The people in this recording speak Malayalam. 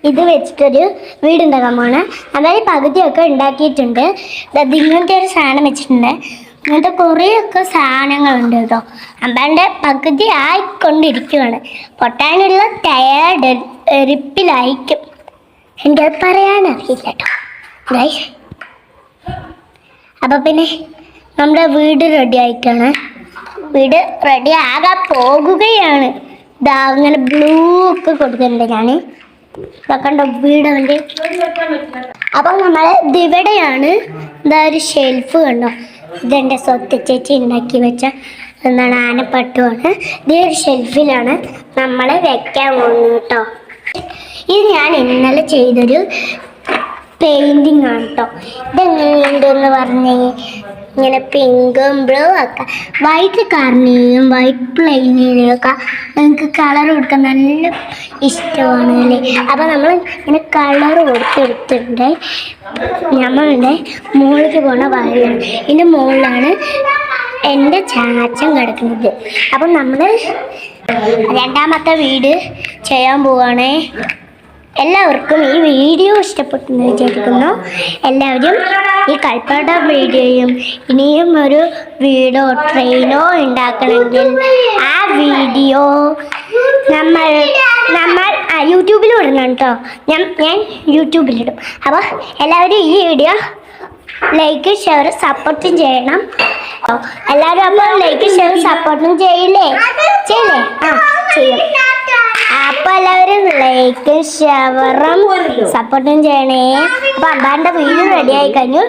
ഇത് വെച്ചിട്ടൊരു വീടുണ്ടാക്കാൻ പോണേ. അതായത് പകുതിയൊക്കെ ഉണ്ടാക്കിയിട്ടുണ്ട്. ഇങ്ങനത്തെ ഒരു സാധനം വെച്ചിട്ടുണ്ട്. ഇങ്ങനത്തെ കുറേയൊക്കെ സാധനങ്ങളുണ്ട് കേട്ടോ. അമ്പാൻ്റെ പകുതി ആയിക്കൊണ്ടിരിക്കുകയാണ്. പൊട്ടാനുള്ള തയ്യാറെടുപ്പിലായിരിക്കും. എൻ്റെ പറയാനറിയില്ല കേട്ടോ. അപ്പം പിന്നെ നമ്മുടെ വീട് റെഡി ആയിട്ടാണ്. വീട് റെഡി ആകാൻ പോകുകയാണ്. ഇതാ അങ്ങനെ ബ്ലൂ ഒക്കെ കൊടുക്കുന്നുണ്ട് ഞാൻ. കണ്ടോ വീട് വേണ്ടി. അപ്പം നമ്മൾ ഇതിവിടെയാണ്. ഇതാ ഒരു ഷെൽഫ് കണ്ടോ. ഇതെൻ്റെ സ്വത്ത് ചേച്ചി ഉണ്ടാക്കി വെച്ച എന്താണ് ആനപ്പട്ടുമാണ്. ഇതേ ഒരു ഷെൽഫിലാണ് നമ്മൾ വെക്കാൻ പോകുന്നത് കേട്ടോ. ഇത് ഞാൻ ഇന്നലെ ചെയ്തൊരു പെയിൻറ്റിങ് ആണ് കേട്ടോ. ഇതെങ്ങനെയുണ്ടെന്ന് പറഞ്ഞേ. ഇങ്ങനെ പിങ്കും ബ്ലൂ ഒക്കെ വൈറ്റ് കാർണിയും വൈറ്റ് പ്ലെയിനിലൊക്കെ നിങ്ങൾക്ക് കളർ കൊടുക്കാൻ നല്ല ഇഷ്ടമാണ് അല്ലേ. അപ്പോൾ നമ്മൾ ഇങ്ങനെ കളർ കൊടുത്തെടുത്തിട്ടുണ്ട്. നമ്മളുടെ മുകളിലേക്ക് പോകുന്ന വഴിയാണ്. ഇതിൻ്റെ മുകളിലാണ് എൻ്റെ ചാച്ചൻ കിടക്കുന്നത്. അപ്പം നമ്മൾ രണ്ടാമത്തെ വീട് ചെയ്യാൻ പോവുകയാണേ. എല്ലാവർക്കും ഈ വീഡിയോ ഇഷ്ടപ്പെട്ടെന്ന് വിചാരിക്കുന്നു. എല്ലാവരും ഈ കളിപ്പാട്ട വീഡിയോയും ഇനിയും ഒരു വീടോ ട്രെയിനോ ഉണ്ടാക്കണമെങ്കിൽ ആ വീഡിയോ നമ്മൾ യൂട്യൂബിൽ ഇടണം കേട്ടോ. ഞാൻ യൂട്യൂബിലിടും. അപ്പോൾ എല്ലാവരും ഈ വീഡിയോ ലൈക്ക് ഷെയർ സപ്പോർട്ടും ചെയ്യണം. എല്ലാവരും അപ്പോൾ ലൈക്ക് ഷെയർ സപ്പോർട്ടും ചെയ്യില്ലേ? ചെയ്യും. അപ്പോൾ എല്ലാവരും ലൈക്ക് ഷെയറും സപ്പോർട്ടും ചെയ്യണേ. അപ്പോൾ അമ്പാൻ്റെ വീഡിയോ റെഡി ആയി കഴിഞ്ഞു.